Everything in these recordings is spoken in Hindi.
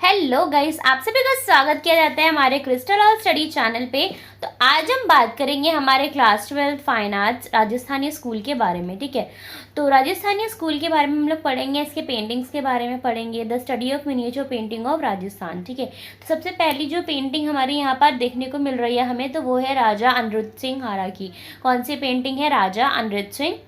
हेलो गाइस, आप सभी का स्वागत किया जाता है हमारे क्रिस्टल और स्टडी चैनल पे। तो आज हम बात करेंगे हमारे class 12 fine arts Rajasthani school के बारे में। ठीक है, तो राजस्थानी स्कूल के बारे में हम लोग पढ़ेंगे, इसके पेंटिंग्स के बारे में पढ़ेंगे, the study of miniature painting of Rajasthan. ठीक है, तो सबसे पहली जो पेंटिंग हमारी यहाँ पर देखने को मिल रही है हमें, तो वो है राजा अनिरुद्ध सिंह हारा की। कौन सी पेंटिंग है? राजा अनिरुद्ध सिंह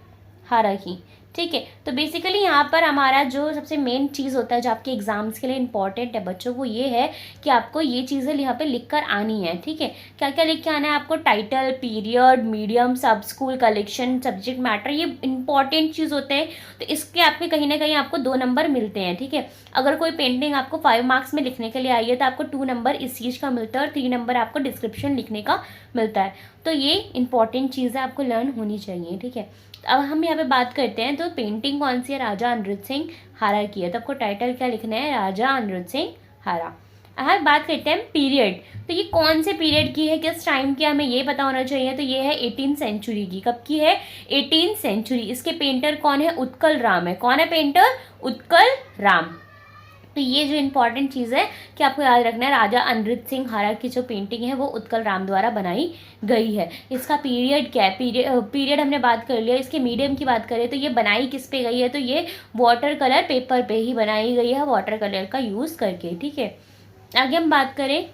हारा की। ठीक है, तो बेसिकली यहाँ पर हमारा जो सबसे मेन चीज़ होता है जो आपके एग्जाम्स के लिए इंपॉर्टेंट है बच्चों, वो ये है कि आपको ये चीज़ें यहाँ पे लिख कर आनी है। ठीक है, क्या क्या लिख के आना है आपको? टाइटल, पीरियड, मीडियम, सब स्कूल, कलेक्शन, सब्जेक्ट मैटर, ये इंपॉर्टेंट चीज़ होते हैं। तो इसके आपके कहीं ना कहीं आपको 2 नंबर मिलते हैं। ठीक है, अगर कोई पेंटिंग आपको 5 मार्क्स में लिखने के लिए आई है तो आपको 2 नंबर इस चीज़ का मिलता है और 3 नंबर आपको डिस्क्रिप्शन लिखने का मिलता है। तो ये इंपॉर्टेंट चीज़ है, आपको लर्न होनी चाहिए। ठीक है, अब हम यहाँ पे बात करते हैं, तो पेंटिंग कौन सी है? राजा अनिरुद्ध सिंह हारा की है। तो आपको टाइटल क्या लिखना है? राजा अनिरुद्ध सिंह हारा। अब बात करते हैं पीरियड। तो ये कौन से पीरियड की है, किस टाइम की, हमें ये पता होना चाहिए। तो ये है 18th सेंचुरी की। कब की है? 18th century. इसके पेंटर कौन है? उत्कल राम है। कौन है पेंटर? उत्कल राम। तो ये जो इंपॉर्टेंट चीज़ है कि आपको याद रखना है, राजा अनिरुद्ध सिंह हारा की जो पेंटिंग है वो उत्कल राम द्वारा बनाई गई है। इसका पीरियड क्या है? पीरियड हमने बात कर लिया। इसके मीडियम की बात करें तो ये बनाई किस पे गई है? तो ये वाटर कलर पेपर पे ही बनाई गई है, वाटर कलर का यूज़ करके। ठीक है, आगे हम बात करें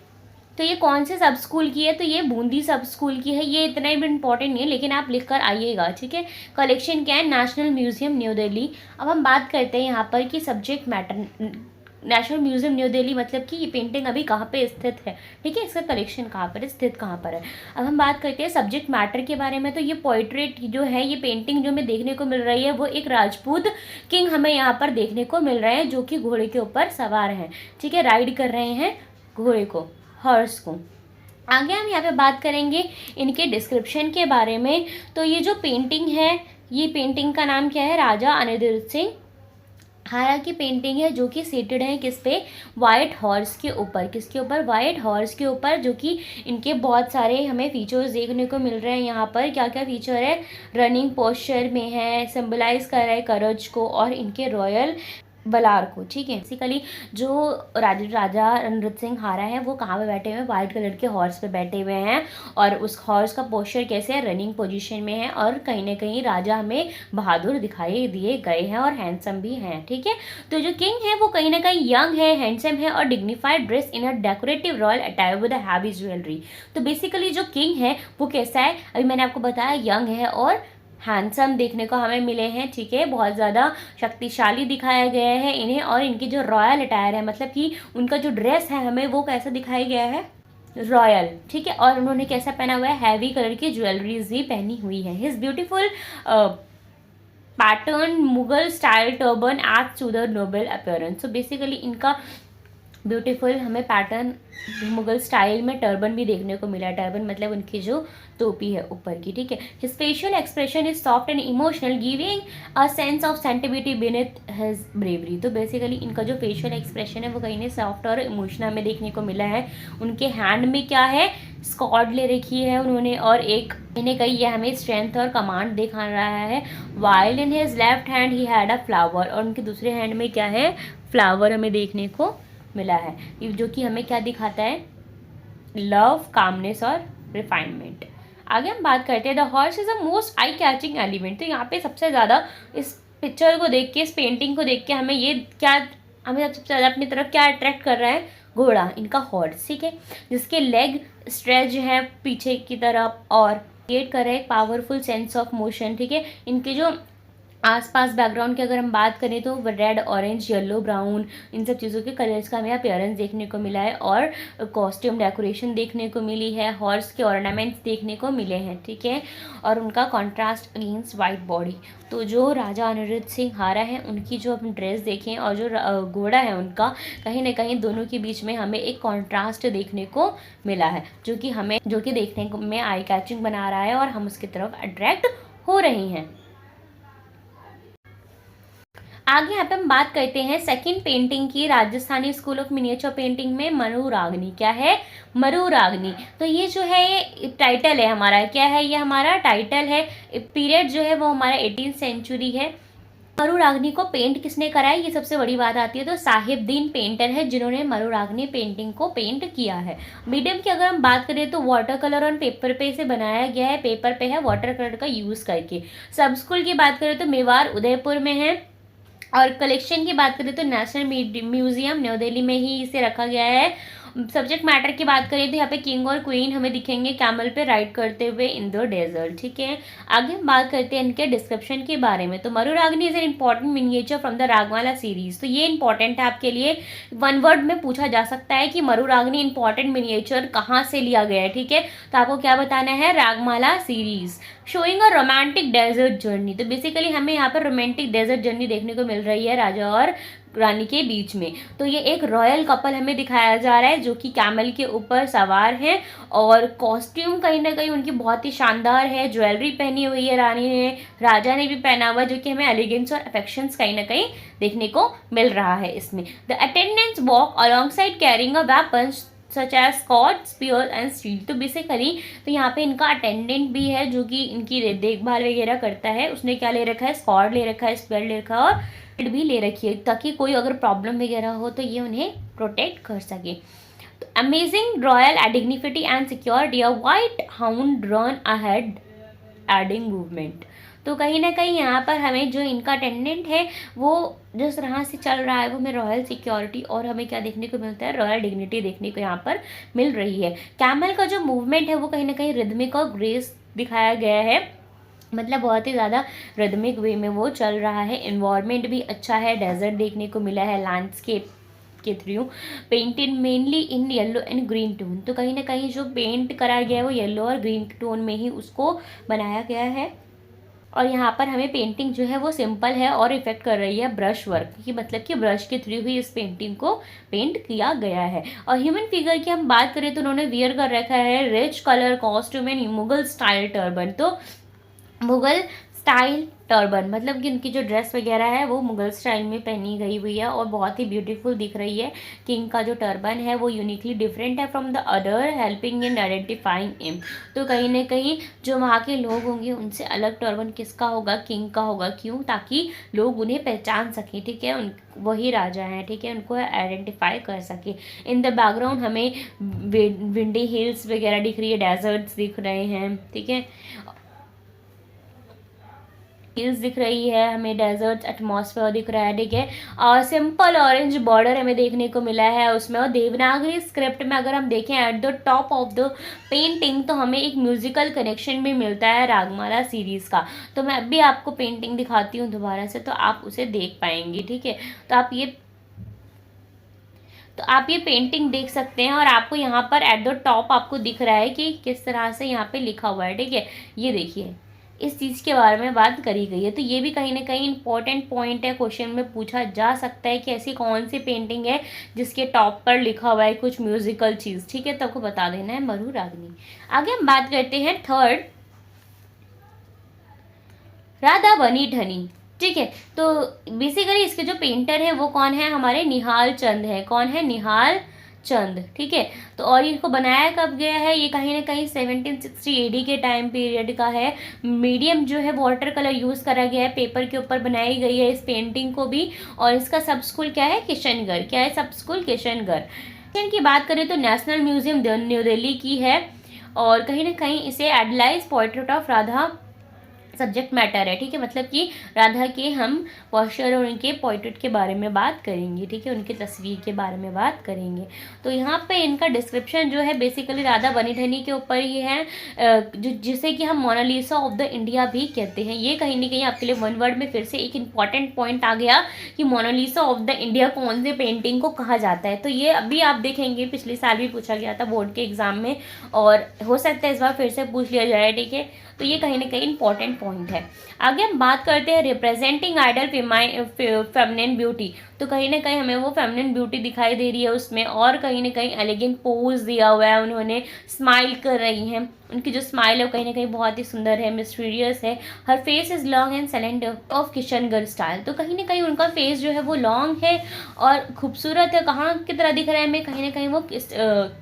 तो ये कौन से सब स्कूल की है? तो ये बूंदी सब स्कूल की है। ये इतना भी इंपॉर्टेंट नहीं है, लेकिन आप लिख कर आइएगा। ठीक है, कलेक्शन क्या है? National museum new Delhi. अब हम बात करते हैं यहाँ पर कि subject matter, national museum new Delhi मतलब कि ये पेंटिंग अभी कहाँ पे स्थित है। ठीक है, इसका कलेक्शन कहाँ पर है, स्थित कहाँ पर है। अब हम बात करते हैं सब्जेक्ट मैटर के बारे में। तो ये पोर्ट्रेट जो है, ये पेंटिंग जो हमें देखने को मिल रही है वो एक राजपूत किंग हमें यहाँ पर देखने को मिल रहे हैं, जो कि घोड़े के ऊपर सवार हैं। ठीक है, राइड कर रहे हैं घोड़े को, हॉर्स को। आगे हम यहाँ पे बात करेंगे इनके डिस्क्रिप्शन के बारे में। तो ये जो पेंटिंग है, ये पेंटिंग का नाम क्या है? राजा अनिरुद्ध सिंह हारा की पेंटिंग है, जो कि सीटेड है किस पे? वाइट हॉर्स के ऊपर। किसके ऊपर? वाइट हॉर्स के ऊपर। जो कि इनके बहुत सारे हमें फीचर्स देखने को मिल रहे हैं यहाँ पर। क्या क्या फीचर है? रनिंग पोस्चर में है, सिंबलाइज कर रहा है करेज को और इनके रॉयल बलार को। ठीक है, बेसिकली जो राजा अनिरुद्ध सिंह हारा है वो कहाँ पे बैठे हुए हैं? वाइट कलर के हॉर्स पे बैठे हुए हैं। और उस हॉर्स का पोस्चर कैसे है? रनिंग पोजीशन में है। और कहीं ना कहीं राजा हमें बहादुर दिखाई दिए गए हैं और हैंडसम भी हैं। ठीक है, तो जो किंग है वो कहीं ना कहीं यंग है, हैंडसम है और dignified dress in a decorative royal attire with heavy jewellery. तो बेसिकली जो किंग है वो कैसा है? अभी मैंने आपको बताया, यंग है और हैंडसम देखने को हमें मिले हैं। ठीक है, बहुत ज़्यादा शक्तिशाली दिखाया गया है इन्हें। और इनकी जो रॉयल अटायर है, मतलब कि उनका जो ड्रेस है हमें वो कैसा दिखाया गया है? रॉयल। ठीक है, और उन्होंने कैसा पहना हुआ है? हैवी कलर की ज्वेलरीज भी पहनी हुई है। His beautiful pattern Mughal style turban adds to the noble appearance. तो बेसिकली इनका ब्यूटीफुल हमें पैटर्न मुगल स्टाइल में टर्बन भी देखने को मिला है। टर्बन मतलब उनकी जो टोपी है ऊपर की। ठीक है, his facial expression is soft and emotional, giving a sense of sensibility beneath his bravery. तो बेसिकली इनका जो फेशियल एक्सप्रेशन है वो कहीं सॉफ्ट और इमोशनल हमें देखने को मिला है। उनके हैंड में क्या है? स्कॉर्ड ले रखी है उन्होंने, और एक इन्हें कही ये हमें स्ट्रेंथ और कमांड दिखा रहा है। While in his left hand he had a flower, और उनके दूसरे हैंड में क्या है? फ्लावर हमें देखने को मिला है, जो कि हमें क्या दिखाता है? लव, कामनेस और रिफाइनमेंट। आगे हम बात करते हैं, the horse is a most eye catching element. तो यहाँ पे सबसे ज़्यादा इस पिक्चर को देख के, इस पेंटिंग को देख के हमें ये क्या, हमें सबसे ज़्यादा अपनी तरफ क्या अट्रैक्ट कर रहा है? घोड़ा, इनका हॉर्स। ठीक है, जिसके लेग स्ट्रेच है पीछे की तरफ और क्रिएट कर रहा है एक पावरफुल सेंस ऑफ मोशन। ठीक है, इनके जो आसपास बैकग्राउंड की अगर हम बात करें तो रेड, ऑरेंज, येलो, ब्राउन, इन सब चीज़ों के कलर्स का हमें अपीयरेंस देखने को मिला है। और कॉस्ट्यूम डेकोरेशन देखने को मिली है, हॉर्स के ऑर्नामेंट्स देखने को मिले हैं। ठीक है, और उनका कॉन्ट्रास्ट अगेंस्ट वाइट बॉडी। तो जो राजा अनिरुद्ध सिंह हारा है उनकी जो हम ड्रेस देखें और जो घोड़ा है उनका, कहीं ना कहीं दोनों के बीच में हमें एक कॉन्ट्रास्ट देखने को मिला है, जो कि देखने में आई कैचिंग बना रहा है और हम उसकी तरफ अट्रैक्ट हो रहे हैं। आगे यहाँ पे हम बात करते हैं सेकंड पेंटिंग की, Rajasthani school of miniature painting में मरुरागनी। क्या है? मरुरागनी। तो ये जो है ये टाइटल है हमारा, क्या है? ये हमारा टाइटल है। पीरियड जो है वो हमारा 18th सेंचुरी है। मरुरागनी को पेंट किसने कराया, ये सबसे बड़ी बात आती है। तो साहिबदीन पेंटर है जिन्होंने मरुरागनी पेंटिंग को पेंट किया है। मीडियम की अगर हम बात करें तो वाटर कलर और पेपर पे इसे बनाया गया है, पेपर पे है वाटर कलर का यूज़ करके। सब स्कूल की बात करें तो मेवाड़ उदयपुर में है। और कलेक्शन की बात करें तो नेशनल म्यूजियम न्यू दिल्ली में ही इसे रखा गया है। सब्जेक्ट मैटर की बात करें तो यहाँ पे किंग और क्वीन हमें दिखेंगे कैमल पे राइड करते हुए इन द डेजर्ट। ठीक है, आगे हम बात करते हैं इनके डिस्क्रिप्शन के बारे में। तो Maru Ragini is an important miniature from the Ragamala series. तो ये इंपॉर्टेंट है आपके लिए, वन वर्ड में पूछा जा सकता है कि मरुरागनी इंपॉर्टेंट मिनिएचर कहाँ से लिया गया है। ठीक है, तो आपको क्या बताना है, Ragamala series. Showing a romantic desert journey, तो बेसिकली हमें यहाँ पर रोमांटिक डेजर्ट जर्नी देखने को मिल रही है राजा और रानी के बीच में। तो ये एक रॉयल कपल हमें दिखाया जा रहा है जो कि कैमल के ऊपर सवार हैं और कॉस्ट्यूम कहीं ना कहीं उनकी बहुत ही शानदार है। ज्वेलरी पहनी हुई है रानी ने, राजा ने भी पहना हुआ, जो कि हमें एलिगेंस और अफेक्शंस कहीं ना कहीं देखने को मिल रहा है इसमें। The attendants walk alongside carrying a weapons such as sword, spear and shield. तो बेसिकली तो यहाँ पे इनका अटेंडेंट भी है जो कि इनकी देखभाल वगैरह करता है। उसने क्या ले रखा है, स्कॉट ले रखा है, स्पीयर ले रखा है और शील्ड भी ले रखी है, ताकि कोई अगर प्रॉब्लम वगैरह हो तो ये उन्हें प्रोटेक्ट कर सके। तो amazing royal dignity and security, a white hound run ahead adding movement. तो कहीं ना कहीं यहाँ पर हमें जो इनका अटेंडेंट है वो जिस तरह से चल रहा है वो हमें रॉयल सिक्योरिटी और हमें क्या देखने को मिलता है, रॉयल डिग्निटी देखने को यहाँ पर मिल रही है। कैमल का जो मूवमेंट है वो कहीं ना कहीं रिदमिक और ग्रेस दिखाया गया है, मतलब बहुत ही ज़्यादा रिदमिक वे में वो चल रहा है। इन्वायरमेंट भी अच्छा है, डेजर्ट देखने को मिला है लैंडस्केप के through, painted mainly in yellow and green tone. तो कहीं ना कहीं जो पेंट कराया गया है वो येलो और ग्रीन टोन में ही उसको बनाया गया है। और यहाँ पर हमें पेंटिंग जो है वो सिंपल है और इफेक्ट कर रही है ब्रश वर्क की, मतलब कि ब्रश के थ्रू ही इस पेंटिंग को पेंट किया गया है। और ह्यूमन फिगर की हम बात करें तो उन्होंने वियर कर रखा है rich colour costume and Mughal style turban. तो मुगल स्टाइल टर्बन मतलब कि उनकी जो ड्रेस वगैरह है वो मुगल स्टाइल में पहनी गई हुई है और बहुत ही ब्यूटीफुल दिख रही है। किंग का जो टर्बन है वो यूनिकली डिफरेंट है from the other, helping in identifying him. तो कहीं ना कहीं जो वहाँ के लोग होंगे उनसे अलग टर्बन किसका होगा, किंग का होगा। क्यों, ताकि लोग उन्हें पहचान सकें। ठीक है, उन वही राजा हैं, ठीक है, उनको आइडेंटिफाई कर सके। इन द बैकग्राउंड हमें विंडी हिल्स वगैरह दिख रही है, डेजर्ट्स दिख रहे हैं। ठीक है, हिल्स दिख रही है, हमें डेजर्ट एटमॉस्फेयर दिख रहा है। ठीक है, और सिंपल ऑरेंज बॉर्डर हमें देखने को मिला है उसमें। और देवनागरी स्क्रिप्ट में अगर हम देखें at the top of the painting तो हमें एक म्यूजिकल कनेक्शन भी मिलता है रागमाला सीरीज़ का। तो मैं अभी आपको पेंटिंग दिखाती हूँ दोबारा से, तो आप उसे देख पाएंगे। ठीक है, तो आप ये पेंटिंग देख सकते हैं और आपको यहाँ पर एट द टॉप आपको दिख रहा है कि किस तरह से यहाँ पे लिखा हुआ है। ठीक है, ये देखिए इस चीज़ के बारे में बात करी गई है। तो ये भी कहीं ना कहीं इंपॉर्टेंट पॉइंट है, क्वेश्चन में पूछा जा सकता है कि ऐसी कौन सी पेंटिंग है जिसके टॉप पर लिखा हुआ है कुछ म्यूजिकल चीज़। ठीक है, तो आपको बता देना है मरुरागनी। आगे हम बात करते हैं थर्ड, राधा बनी ठनी। ठीक है, तो बेसिकली इसके जो पेंटर है वो कौन है, हमारे निहाल चंद है। कौन है, निहाल चंद। ठीक है, तो और इनको बनाया कब गया है, ये कहीं ना कहीं 1760 एडी के टाइम पीरियड का है। मीडियम जो है वाटर कलर यूज़ करा गया है, पेपर के ऊपर बनाई गई है इस पेंटिंग को भी। और इसका सब स्कूल क्या है, किशनगढ़। क्या है, सब स्कूल किशनगढ़। की बात करें तो नेशनल म्यूजियम न्यू दिल्ली की है और कहीं ना कहीं इसे idealised portrait of Radha subject matter है। ठीक है, मतलब कि राधा के हम पोस्चर और उनके पोर्ट्रेट के बारे में बात करेंगे। ठीक है, उनकी तस्वीर के बारे में बात करेंगे। तो यहाँ पे इनका डिस्क्रिप्शन जो है बेसिकली राधा बनी ठनी के ऊपर ही है, जिसे कि हम मोनालिसा ऑफ द इंडिया भी कहते हैं। ये कहीं ना कहीं आपके लिए वन वर्ड में फिर से एक इंपॉर्टेंट पॉइंट आ गया कि मोनालिसा ऑफ द इंडिया कौन से पेंटिंग को कहा जाता है। तो ये अभी आप देखेंगे पिछले साल भी पूछा गया था बोर्ड के एग्जाम में और हो सकता है इस बार फिर से पूछ लिया जाए। ठीक है, तो ये कहीं ना कहीं इंपॉर्टेंट पॉइंट है। आगे हम बात करते हैं रिप्रेजेंटिंग आइडल फेमिनिन ब्यूटी। तो कहीं ना कहीं हमें वो फेमिनिन ब्यूटी दिखाई दे रही है उसमें और कहीं ना कहीं एलिगेंट पोज दिया हुआ है, उन्होंने स्माइल कर रही हैं। उनकी जो स्माइल है वो कहीं ना कहीं बहुत ही सुंदर है, मिस्टीरियस है। Her face is long and silent of Kishangarh style. तो कहीं ना कहीं उनका फेस जो है वो लॉन्ग है और खूबसूरत है। कहाँ की तरह दिख रहा है हमें, कहीं ना कहीं वो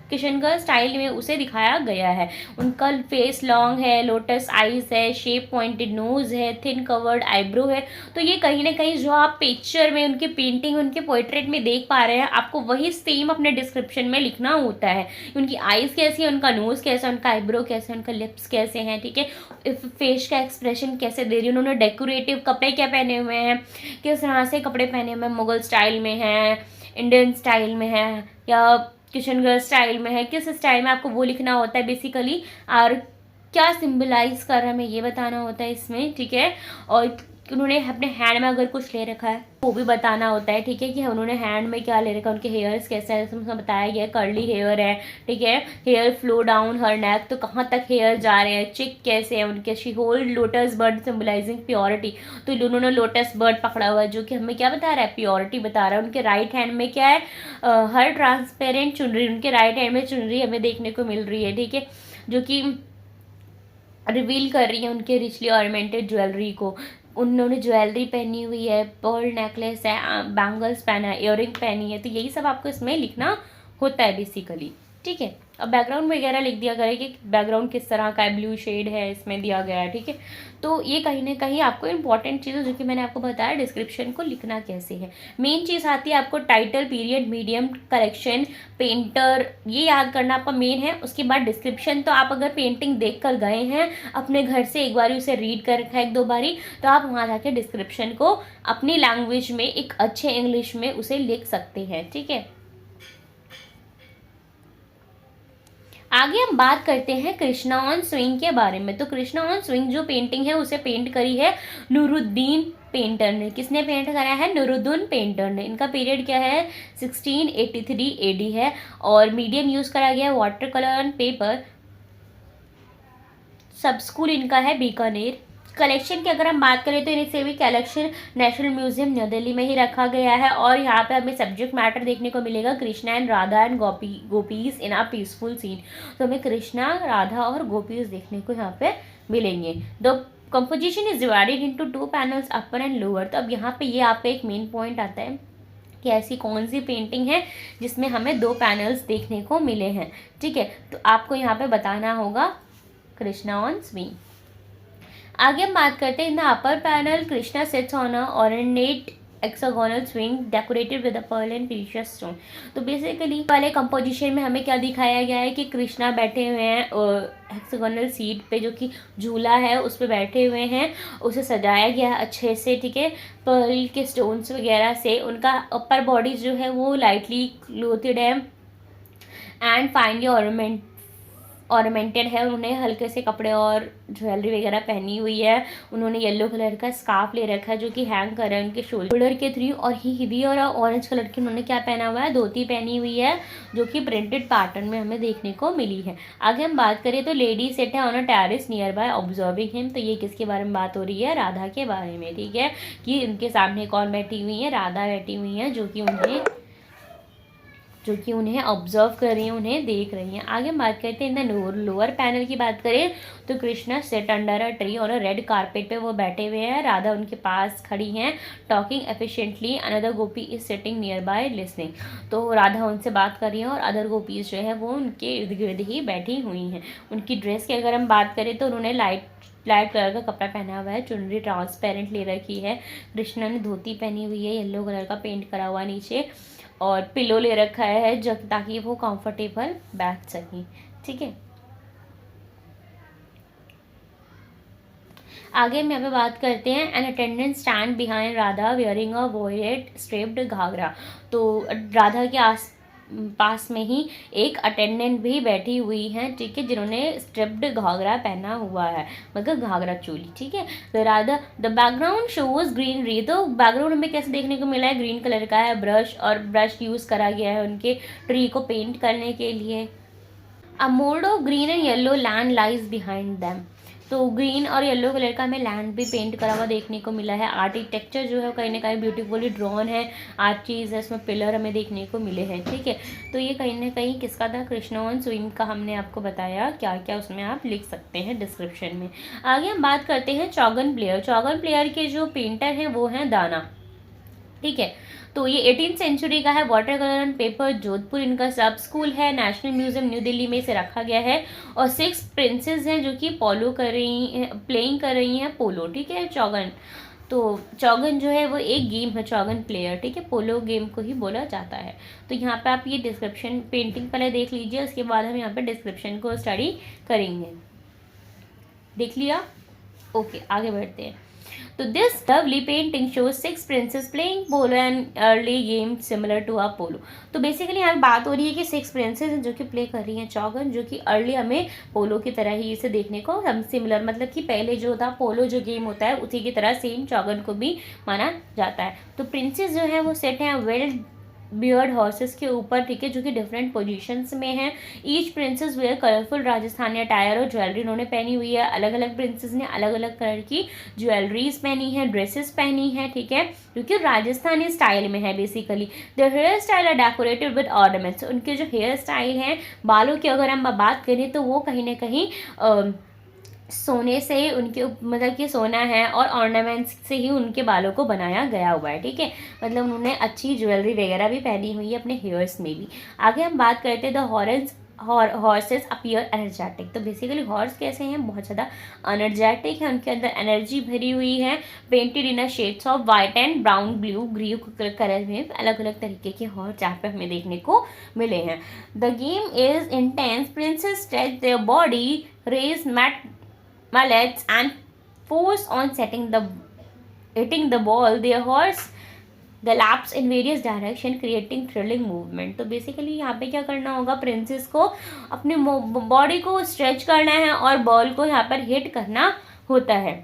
किशनगढ़ स्टाइल में उसे दिखाया गया है। उनका फेस लॉन्ग है, लोटस आइज है, शेप पॉइंट पॉइंटेड नोज है, थिन कवर्ड आईब्रो है। तो ये कहीं ना कहीं जो आप पिक्चर में उनके पेंटिंग, उनके पोर्ट्रेट में देख पा रहे हैं, आपको वही सेम अपने डिस्क्रिप्शन में लिखना होता है। उनकी आईज कैसी है, उनका नोज कैसा है, उनका आईब्रो कैसे है, उनका लिप्स कैसे हैं, ठीक है, फेस का एक्सप्रेशन कैसे दे रही है, उन्होंने डेकोरेटिव कपड़े क्या पहने हुए हैं, किस तरह से कपड़े पहने हुए हैं, मुगल स्टाइल में है, इंडियन स्टाइल में है, या किशनगढ़ स्टाइल में है, किस स्टाइल में, आपको वो लिखना होता है बेसिकली। और क्या सिंबलाइज कर रहा है हमें ये बताना होता है इसमें, ठीक है। और उन्होंने अपने हैंड में अगर कुछ ले रखा है वो भी बताना होता है, ठीक है, कि उन्होंने हैंड में क्या ले रखा है, उनके हेयर्स कैसे है, उसमें बताया गया है कर्ली हेयर है, ठीक है, हेयर फ्लो डाउन हर नेक, तो कहाँ तक हेयर जा रहे हैं, चिक कैसे है उनके, she hold lotus bird symbolising purity, तो उन्होंने लोटस बर्ड पकड़ा हुआ है जो कि हमें क्या बता रहा है, प्योरिटी बता रहा है। उनके राइट हैंड में क्या है, हर ट्रांसपेरेंट चुनरी, उनके राइट हैंड में चुनरी हमें देखने को मिल रही है, ठीक है, जो कि रिवील कर रही है उनके रिचली ऑर्नामेंटेड ज्वेलरी को। उन्होंने ज्वेलरी पहनी हुई है, पर्ल नेकलेस है, बैंगल्स पहना है, इयररिंग पहनी है, तो यही सब आपको इसमें लिखना होता है बेसिकली, ठीक है। अब बैकग्राउंड वगैरह लिख दिया करें कि बैकग्राउंड किस तरह का है, ब्लू शेड है इसमें दिया गया है, ठीक है। तो ये कहीं ना कहीं आपको इंपॉर्टेंट चीज़ जो कि मैंने आपको बताया डिस्क्रिप्शन को लिखना कैसे है। मेन चीज़ आती है आपको title, period, medium, collection, painter, ये याद करना आपका मेन है। उसके बाद डिस्क्रिप्शन, तो आप अगर पेंटिंग देख कर गए हैं अपने घर से, एक बार उसे रीड कर रखा है 1-2 बारी, तो आप वहाँ जाके डिस्क्रिप्शन को अपनी लैंग्वेज में एक अच्छे इंग्लिश में उसे लिख सकते हैं, ठीक है। आगे हम बात करते हैं कृष्णा ऑन स्विंग के बारे में। तो कृष्णा ऑन स्विंग जो पेंटिंग है उसे पेंट करी है नूरुद्दीन पेंटर ने। किसने पेंट करा है, नूरुद्दीन पेंटर ने। इनका पीरियड क्या है, 1683 AD है, और मीडियम यूज़ करा गया है वाटर कलर एंड पेपर। सब स्कूल इनका है बीकानेर। कलेक्शन की अगर हम बात करें तो इनसे भी collection national museum new Delhi में ही रखा गया है, और यहाँ पे हमें सब्जेक्ट मैटर देखने को मिलेगा Krishna and Radha and gopis in a peaceful scene. तो हमें कृष्णा, राधा और गोपीज देखने को यहाँ पे मिलेंगे। The composition is divided into 2 panels, upper and lower. तो अब यहाँ पे ये आपका एक मेन पॉइंट आता है कि ऐसी कौन सी पेंटिंग है जिसमें हमें 2 पैनल्स देखने को मिले हैं, ठीक है। तो आपको यहाँ पे बताना होगा कृष्णा ऑन स्विंग। आगे हम बात करते हैं in the upper panel Krishna sits on a ornate hexagonal swing decorated with a Perl and precious stone. तो बेसिकली पहले कंपोजिशन में हमें क्या दिखाया गया है कि कृष्णा बैठे हुए हैं हेक्सागोनल सीट पे, जो कि झूला है उस पे बैठे हुए हैं, उसे सजाया गया है अच्छे से, ठीक है, पर्ल के स्टोन्स वगैरह से। उनका अपर बॉडी जो है वो लाइटली क्लोथेड है एंड फाइनली ऑर्नामेंटेड है। उन्होंने हल्के से कपड़े और ज्वेलरी वगैरह पहनी हुई है। उन्होंने येलो कलर का स्कार्फ ले रखा है जो कि हैंग कर रहा है उनके शोल्डर के थ्रू, और ही और ऑरेंज कलर की उन्होंने क्या पहना हुआ है, धोती पहनी हुई है जो कि प्रिंटेड पैटर्न में हमें देखने को मिली है। आगे हम बात करें तो लेडी सेट है on a terrace near by observing him. तो ये किसके बारे में बात हो रही है, राधा के बारे में, ठीक है, कि उनके सामने कौन बैठी हुई है, राधा बैठी हुई है, जो कि उन्हें ऑब्जर्व कर रही हैं, उन्हें देख रही हैं। आगे बात करते हैं इन द लोअर पैनल की बात करें तो Krishna set under a tree और रेड कारपेट पे वो बैठे हुए हैं, राधा उनके पास खड़ी हैं talking efficiently, another Gopi is sitting near by listening. तो राधा उनसे बात कर रही हैं और अदर गोपीज जो है वो उनके इर्द गिर्द ही बैठी हुई हैं। उनकी ड्रेस की अगर हम बात करें तो उन्होंने लाइट कलर का कपड़ा पहना हुआ है, चुनरी ट्रांसपेरेंट ले रखी है। कृष्णा ने धोती पहनी हुई है, येलो कलर का पेंट करा हुआ नीचे, और पिलो ले रखा है जब ताकि वो कंफर्टेबल बैठ सकें, ठीक है। आगे हम यहाँ पे बात करते हैं an attendant stand behind Radha wearing a violet striped ghagra. तो राधा के पास में ही एक अटेंडेंट भी बैठी हुई हैं, ठीक है, जिन्होंने स्ट्रिप्ड घाघरा पहना हुआ है, मतलब घाघरा चोली, ठीक है। तो Radha the background shows greenery. तो बैकग्राउंड हमें कैसे देखने को मिला है, ग्रीन कलर का है, ब्रश यूज़ करा गया है उनके ट्री को पेंट करने के लिए। A mould of green and yellow land lies behind them. तो ग्रीन और येलो कलर का हमें लैंड भी पेंट करा हुआ देखने को मिला है। आर्किटेक्चर जो है कहीं ना कहीं ब्यूटीफुली ड्रॉन है, आर्ट चीज़ है, इसमें पिलर हमें देखने को मिले हैं, ठीक है। तो ये कहीं ना कहीं किसका था, कृष्णा ऑन स्विंग का हमने आपको बताया क्या क्या उसमें आप लिख सकते हैं डिस्क्रिप्शन में। आगे हम बात करते हैं चौगन प्लेयर। चौगन प्लेयर के जो पेंटर हैं वो हैं दाना। ठीक है। तो ये 18th सेंचुरी का है। Water colour on paper, Jodhpur इनका सब स्कूल है। नेशनल म्यूजियम न्यू दिल्ली में इसे रखा गया है। और 6 प्रिंसेस हैं जो कि पोलो कर रही हैं, प्लेइंग कर रही हैं पोलो, ठीक है, चौगन। तो चौगन जो है वो एक गेम है, चौगन प्लेयर, ठीक है, पोलो गेम को ही बोला जाता है। तो यहाँ पे आप ये डिस्क्रिप्शन पेंटिंग पहले देख लीजिए, उसके बाद हम यहाँ पे डिस्क्रिप्शन को स्टडी करेंगे। देख लिया? ओके, आगे बढ़ते हैं। तो this lovely painting shows 6 princess playing polo and early game similar to a polo। तो बेसिकली यहाँ बात हो रही है कि 6 princess हैं जो कि प्ले कर रही हैं चौगन, जो कि अर्ली हमें पोलो की तरह ही इसे देखने को हम सिमिलर, मतलब कि पहले जो था पोलो जो गेम होता है उसी की तरह सेम चौगन को भी माना जाता है। तो प्रिंसेस जो है वो सेट हैं वेल बियर्ड हॉर्सेस के ऊपर, ठीक है, जो कि डिफरेंट पोजीशंस में हैं। Each princess wear colourful Rajasthani attire और ज्वेलरी उन्होंने पहनी हुई है। अलग अलग प्रिंसेस ने अलग अलग कलर की ज्वेलरीज पहनी है, ड्रेसेस पहनी है, ठीक है, जो कि राजस्थानी स्टाइल में है basically. The hair style are decorated with ornaments. उनके जो हेयर स्टाइल हैं, बालों की अगर हम बात करें तो वो कहीं ना कहीं सोने से उनके मतलब कि सोना है और ऑर्नामेंट्स से ही उनके बालों को बनाया गया हुआ है, ठीक है, मतलब उन्होंने अच्छी ज्वेलरी वगैरह भी पहनी हुई है अपने हेयर्स में भी। आगे हम बात करते हैं द हॉर्सेस अपीयर एनर्जेटिक। तो बेसिकली हॉर्स कैसे हैं, बहुत ज़्यादा एनर्जेटिक है, उनके अंदर एनर्जी भरी हुई है। Painted in a shades of white and brown, blue, green colour में अलग अलग तरीके के हॉर्स यहाँ पे हमें देखने को मिले हैं। The game is intense. Princess stretch their body, raise mallets and force on hitting the ball. Their horse gallops in various direction creating thrilling movement। तो बेसिकली यहाँ पे क्या करना होगा, प्रिंसेस को अपनी बॉडी को स्ट्रेच करना है और बॉल को यहाँ पर हिट करना होता है।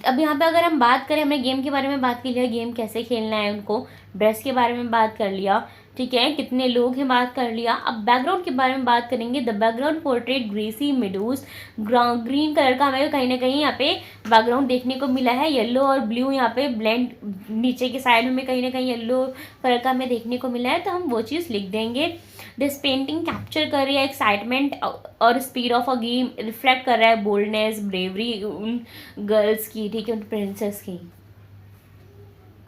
अब यहाँ पे अगर हम बात करें, हमने गेम के बारे में बात की लिया, गेम कैसे खेलना है, उनको ड्रेस के बारे में बात कर लिया, ठीक है, कितने लोग हैं बात कर लिया। अब बैकग्राउंड के बारे में बात करेंगे। The background portrait grassy meadows, green colour का हमें कहीं ना कहीं यहाँ पे बैकग्राउंड देखने को मिला है। येलो और ब्लू यहाँ पे ब्लेंड, नीचे के साइड में कहीं ना कहीं येलो कलर का हमें देखने को मिला है, तो हम वो चीज़ लिख देंगे। दिस पेंटिंग कैप्चर कर रही है एक्साइटमेंट और speed of a game, reflect कर रहा है बोल्डनेस, ब्रेवरी उन गर्ल्स की, ठीक है, उन प्रिंसेस की।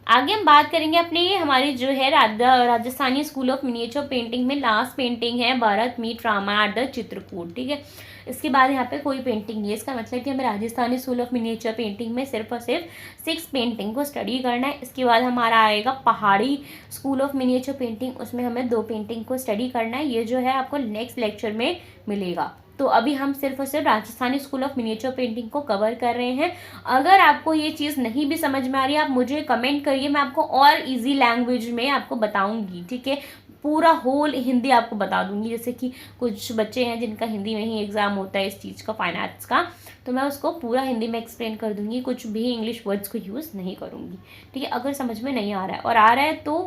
आगे हम बात करेंगे अपनी हमारी जो है Rajasthani school of miniature painting में लास्ट पेंटिंग है Bharat meet Rama at the Chitrakoot, ठीक है। इसके बाद यहाँ पे कोई पेंटिंग नहीं है। इसका मतलब कि हमें Rajasthani school of miniature painting में सिर्फ और सिर्फ 6 पेंटिंग को स्टडी करना है। इसके बाद हमारा आएगा पहाड़ी स्कूल ऑफ मिनिएचर पेंटिंग, उसमें हमें 2 पेंटिंग को स्टडी करना है। ये जो है आपको नेक्स्ट लेक्चर में मिलेगा। तो अभी हम सिर्फ और सिर्फ Rajasthani school of miniature painting को कवर कर रहे हैं। अगर आपको ये चीज़ नहीं भी समझ में आ रही है, आप मुझे कमेंट करिए, मैं आपको और इजी लैंग्वेज में आपको बताऊंगी, ठीक है, पूरा होल हिंदी आपको बता दूंगी। जैसे कि कुछ बच्चे हैं जिनका हिंदी में ही एग्ज़ाम होता है इस चीज़ का, फाइन आर्ट्स का, तो मैं उसको पूरा हिंदी में एक्सप्लेन कर दूंगी, कुछ भी इंग्लिश वर्ड्स को यूज़ नहीं करूँगी, ठीक है। अगर समझ में नहीं आ रहा है और आ रहा है तो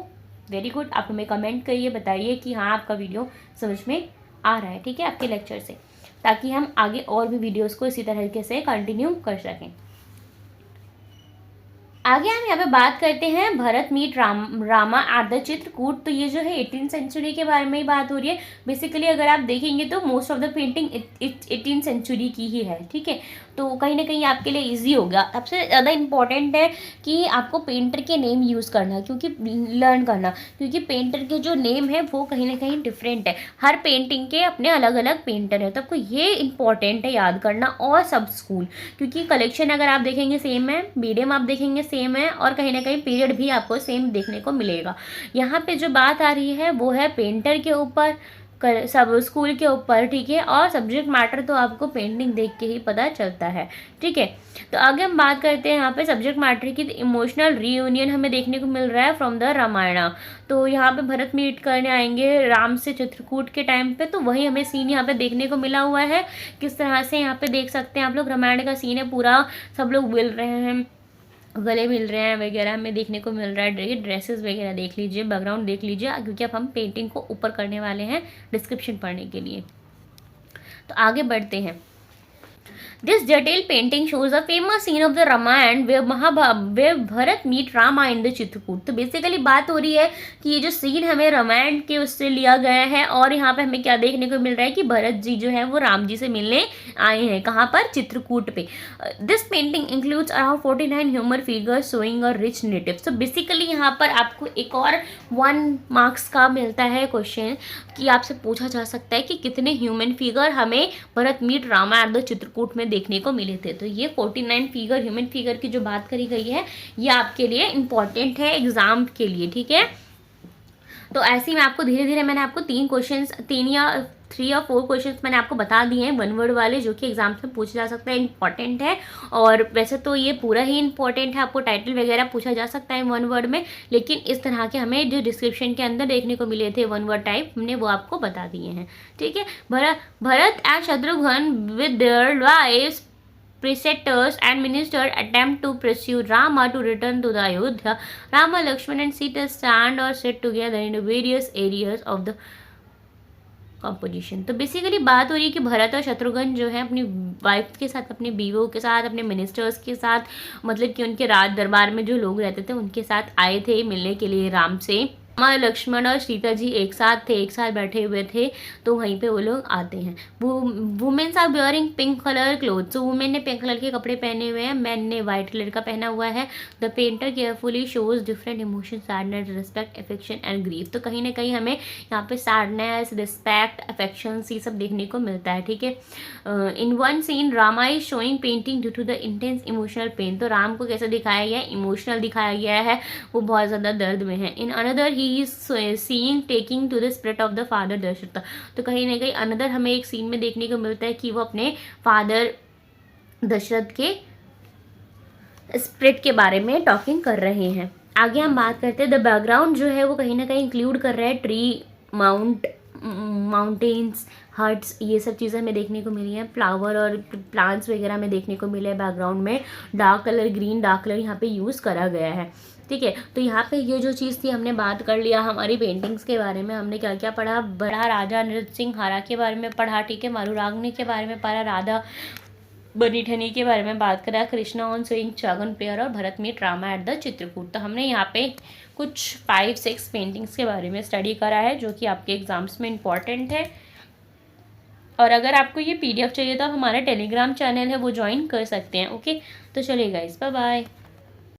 वेरी गुड, आप हमें कमेंट करिए, बताइए कि हाँ आपका वीडियो समझ में आ रहा है, ठीक है, आपके लेक्चर से, ताकि हम आगे और भी वीडियोस को इसी तरीके से कंटिन्यू कर सकें। आगे हम यहाँ पे बात करते हैं Bharat meet Rama at the Chitrakoot. तो ये जो है 18th सेंचुरी के बारे में ही बात हो रही है। बेसिकली अगर आप देखेंगे तो most of the painting 18th century की ही है, ठीक है, तो कहीं ना कहीं आपके लिए इजी होगा। सबसे ज़्यादा इम्पॉर्टेंट है कि आपको पेंटर के नेम यूज़ करना, क्योंकि लर्न करना, क्योंकि पेंटर के जो नेम है वो कहीं ना कहीं डिफरेंट है, हर पेंटिंग के अपने अलग अलग पेंटर है, तो आपको ये इंपॉर्टेंट है याद करना। और सब स्कूल, क्योंकि कलेक्शन अगर आप देखेंगे सेम है, मीडियम आप देखेंगे सेम है, और कहीं ना कहीं पीरियड भी आपको सेम देखने को मिलेगा। यहाँ पे जो बात आ रही है वो है पेंटर के ऊपर, सब स्कूल के ऊपर, ठीक है, और सब्जेक्ट मैटर तो आपको पेंटिंग देख के ही पता चलता है, ठीक है। तो आगे हम बात करते हैं यहाँ पे सब्जेक्ट मैटर की। इमोशनल रीयूनियन हमें देखने को मिल रहा है फ्रॉम द रामायण। तो यहाँ पे भरत मीट करने आएंगे राम से चित्रकूट के टाइम पे, तो वही हमें सीन यहाँ पे देखने को मिला हुआ है। किस तरह से यहाँ पे देख सकते हैं आप लोग, रामायण का सीन है पूरा, सब लोग मिल रहे हैं, गले मिल रहे हैं वगैरह हमें देखने को मिल रहा है। ड्रेसेस वगैरह देख लीजिए, बैकग्राउंड देख लीजिए, क्योंकि अब हम पेंटिंग को ऊपर करने वाले हैं डिस्क्रिप्शन पढ़ने के लिए। तो आगे बढ़ते हैं। This detailed painting shows a famous scene of the Ramayana where Bharat meet Rama in the Chitrakoot. तो बेसिकली बात हो रही है कि ये जो सीन हमें रामायण के उससे लिया गया है और यहाँ पे हमें क्या देखने को मिल रहा है कि भरत जी जो है वो राम जी से मिलने आए हैं, कहाँ पर, चित्रकूट पे. This painting includes around 49 humour figures showing a rich native. तो बेसिकली यहाँ पर आपको एक और 1 मार्क्स का मिलता है क्वेश्चन कि आपसे पूछा जा सकता है कि कितने ह्यूमन फिगर हमें Bharat meet Rama at the Chitrakoot में देखने को मिले थे. तो ये 49 फिगर ह्यूमन फिगर की जो बात करी गई है ये आपके लिए इंपॉर्टेंट है एग्जाम के लिए. ठीक है, तो ऐसे ही मैं आपको धीरे धीरे मैंने आपको 3 या 4 क्वेश्चंस मैंने आपको बता दिए हैं 1 वर्ड वाले, जो कि एग्जाम्स में पूछा जा सकता है, इंपॉर्टेंट है. और वैसे तो ये पूरा ही इंपॉर्टेंट है, आपको टाइटल वगैरह पूछा जा सकता है 1 वर्ड में, लेकिन इस तरह के हमें जो डिस्क्रिप्शन के अंदर देखने को मिले थे 1 वर्ड टाइप, हमने वो आपको बता दिए हैं. ठीक है, Bharat and Shatrughna with their wives, preceptors and minister attempt to pursue Rama to return to the Ayodhya. Rama, Lakshman and Sita stand or sit together in various areas of the composition. तो बेसिकली बात हो रही है कि भरत और शत्रुघ्न जो है अपनी वाइफ के साथ, अपने बीवों के साथ, अपने मिनिस्टर्स के साथ, मतलब कि उनके राज दरबार में जो लोग रहते थे उनके साथ आए थे मिलने के लिए राम से. राम, लक्ष्मण और सीता जी एक साथ थे, एक साथ बैठे हुए थे, तो वहीं पे वो लोग आते हैं. Womens are wearing pink colour cloth. तो वुमेन ने पिंक कलर के कपड़े पहने हुए हैं, मैन ने वाइट कलर का पहना हुआ है. The painter carefully shows different emotion, sadness, respect, affection and grief. तो कहीं ना कहीं हमें यहाँ पे सैडनेस, रिस्पेक्ट, अफेक्शन ये सब देखने को मिलता है. ठीक है, in one scene Rama is showing painting due to the intense emotional pain. तो राम को कैसे दिखाया गया है, इमोशनल दिखाया गया है, वो बहुत ज़्यादा दर्द में है. In another he is seeing taking to the spirit of the father Dasharath. तो कहीं ना कहीं अनदर हमें एक सीन में देखने को मिलता है कि वो अपने फादर दशरथ के स्पिरिट के बारे में टॉकिंग कर रहे हैं. आगे हम बात करते हैं, द बैकग्राउंड जो है वो कहीं ना कहीं इंक्लूड कर रहा है ट्री, माउंटेन्स, हट्स, ये सब चीज़ें हमें देखने को मिली हैं. फ्लावर और प्लांट्स वगैरह हमें देखने को मिले हैं बैकग्राउंड में. Dark colour, green dark colour यहाँ पे यूज़ करा गया है. ठीक है, तो यहाँ पे ये जो चीज़ थी हमने बात कर लिया हमारी पेंटिंग्स के बारे में. हमने क्या क्या पढ़ा, बड़ा राजा नृत्य सिंह हारा के बारे में पढ़ा. ठीक है, मारूरागनी के बारे में पढ़ा, राधा बनी ठनी के बारे में बात करा, कृष्णा ऑन स्विंग चागन प्लेयर और Bharat meet Rama at the Chitrakoot. तो हमने यहाँ पे कुछ 5-6 पेंटिंग्स के बारे में स्टडी करा है जो कि आपके एग्जाम्स में इम्पॉर्टेंट है. और अगर आपको ये PDF चाहिए तो आप हमारा टेलीग्राम चैनल है वो ज्वाइन कर सकते हैं. ओके, तो चलिए गाइस, बाय बाय.